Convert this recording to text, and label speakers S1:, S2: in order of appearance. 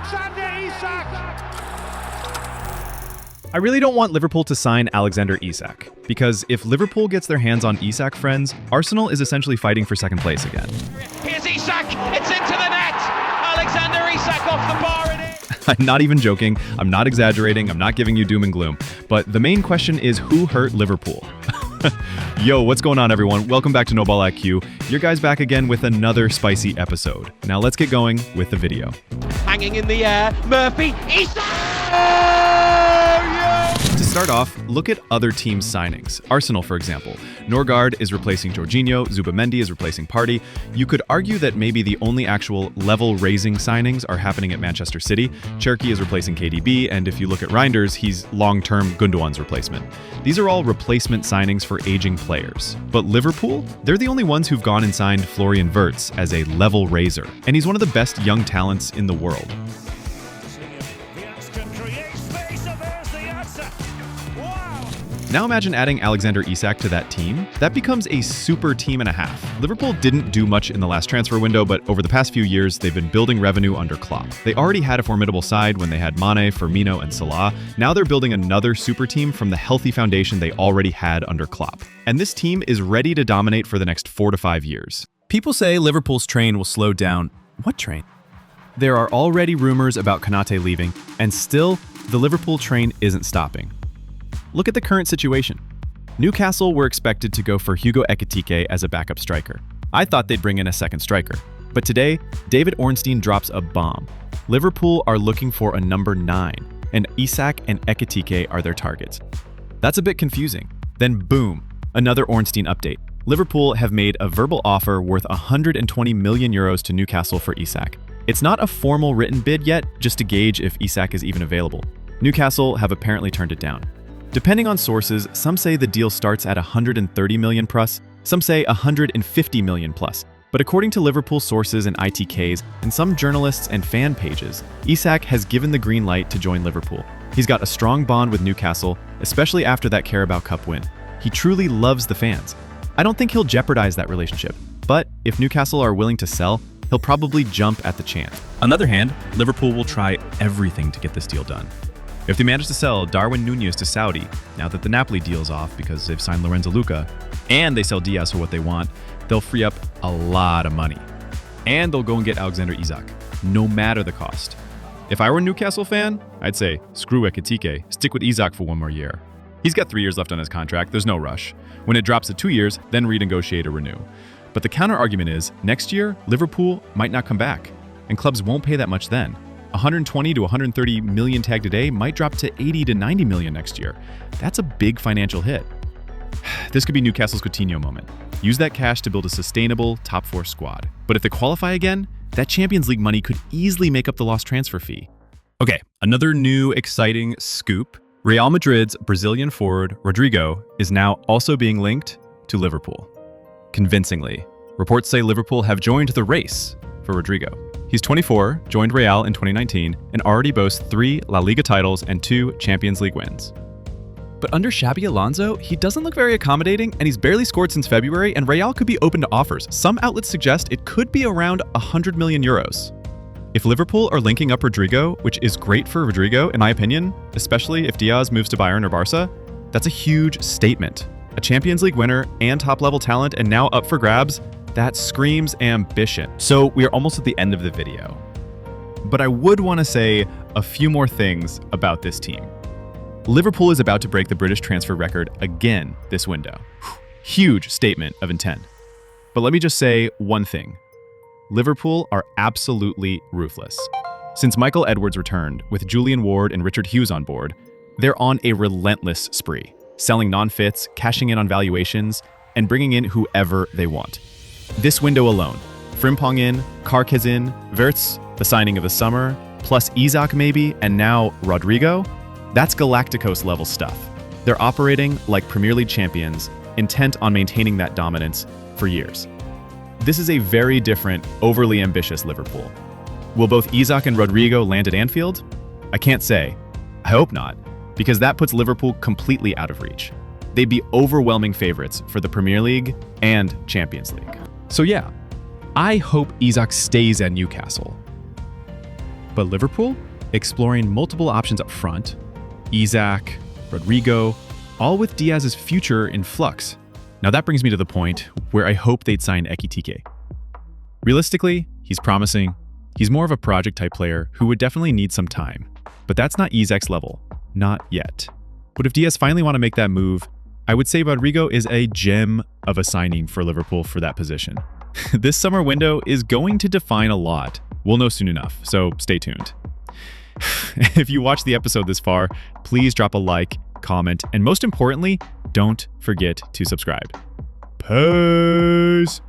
S1: Alexander Isak!
S2: I really don't want Liverpool to sign Alexander Isak, because if Liverpool gets their hands on Isak, friends, Arsenal is essentially fighting for second place again.
S3: Here's Isak, it's into the net! Alexander Isak off the bar and in!
S2: I'm not even joking, I'm not exaggerating, I'm not giving you doom and gloom, but the main question is who hurt Liverpool? Yo, what's going on, everyone? Welcome back to No Ball IQ. Your guys back again with another spicy episode. Now let's get going with the video.
S3: Hanging in the air, Murphy, Isak!
S2: To start off, look at other teams' signings. Arsenal, for example. Norgard is replacing Jorginho, Zubamendi is replacing Partey. You could argue that maybe the only actual level-raising signings are happening at Manchester City. Cherki is replacing KDB, and if you look at Reinders, he's long-term Gundogan's replacement. These are all replacement signings for aging players. But Liverpool? They're the only ones who've gone and signed Florian Wirtz as a level raiser, and he's one of the best young talents in the world. Now imagine adding Alexander Isak to that team. That becomes a super team and a half. Liverpool didn't do much in the last transfer window, but over the past few years, they've been building revenue under Klopp. They already had a formidable side when they had Mane, Firmino, and Salah. Now they're building another super team from the healthy foundation they already had under Klopp. And this team is ready to dominate for the next 4 to 5 years. People say Liverpool's train will slow down. What train? There are already rumors about Konate leaving, and still, the Liverpool train isn't stopping. Look at the current situation. Newcastle were expected to go for Hugo Ekitike as a backup striker. I thought they'd bring in a second striker. But today, David Ornstein drops a bomb. Liverpool are looking for a number 9, and Isak and Ekitike are their targets. That's a bit confusing. Then boom, another Ornstein update. Liverpool have made a verbal offer worth 120 million euros to Newcastle for Isak. It's not a formal written bid yet, just to gauge if Isak is even available. Newcastle have apparently turned it down. Depending on sources, some say the deal starts at 130 million plus, some say 150 million plus. But according to Liverpool sources and ITKs, and some journalists and fan pages, Isak has given the green light to join Liverpool. He's got a strong bond with Newcastle, especially after that Carabao Cup win. He truly loves the fans. I don't think he'll jeopardize that relationship, but if Newcastle are willing to sell, he'll probably jump at the chance. On the other hand, Liverpool will try everything to get this deal done. If they manage to sell Darwin Núñez to Saudi, now that the Napoli deal's off because they've signed Lorenzo Luca, and they sell Díaz for what they want, they'll free up a lot of money. And they'll go and get Alexander Isak, no matter the cost. If I were a Newcastle fan, I'd say, screw Ekitike, stick with Isak for 1 more year. He's got 3 years left on his contract, there's no rush. When it drops to 2 years, then renegotiate or renew. But the counter-argument is, next year, Liverpool might not come back, and clubs won't pay that much then. 120 to 130 million tagged today might drop to 80 to 90 million next year. That's a big financial hit. This could be Newcastle's Coutinho moment. Use that cash to build a sustainable top 4 squad. But if they qualify again, that Champions League money could easily make up the lost transfer fee. Okay, another new exciting scoop. Real Madrid's Brazilian forward, Rodrygo, is now also being linked to Liverpool. Convincingly. Reports say Liverpool have joined the race for Rodrygo. He's 24, joined Real in 2019, and already boasts 3 La Liga titles and 2 Champions League wins. But under Xabi Alonso, he doesn't look very accommodating, and he's barely scored since February, and Real could be open to offers. Some outlets suggest it could be around 100 million euros. If Liverpool are linking up Rodrygo, which is great for Rodrygo, in my opinion, especially if Díaz moves to Bayern or Barca, that's a huge statement. A Champions League winner and top-level talent, and now up for grabs, that screams ambition. So we are almost at the end of the video. But I would want to say a few more things about this team. Liverpool is about to break the British transfer record again this window. Huge statement of intent. But let me just say one thing. Liverpool are absolutely ruthless. Since Michael Edwards returned, with Julian Ward and Richard Hughes on board, they're on a relentless spree, selling non-fits, cashing in on valuations, and bringing in whoever they want. This window alone, Frimpong in, Karkes in, Wirtz, the signing of the summer, plus Isak maybe, and now Rodrygo, that's Galacticos level stuff. They're operating like Premier League champions, intent on maintaining that dominance for years. This is a very different, overly ambitious Liverpool. Will both Isak and Rodrygo land at Anfield? I can't say. I hope not, because that puts Liverpool completely out of reach. They'd be overwhelming favorites for the Premier League and Champions League. So yeah, I hope Isak stays at Newcastle. But Liverpool? Exploring multiple options up front. Isak, Rodrygo, all with Díaz's future in flux. Now that brings me to the point where I hope they'd sign Ekitike. Realistically, he's promising. He's more of a project-type player who would definitely need some time. But that's not Isak's level. Not yet. But if Díaz finally want to make that move, I would say Rodrygo is a gem of a signing for Liverpool for that position. This summer window is going to define a lot. We'll know soon enough, so stay tuned. If you watched the episode this far, please drop a like, comment, and most importantly, don't forget to subscribe. Peace!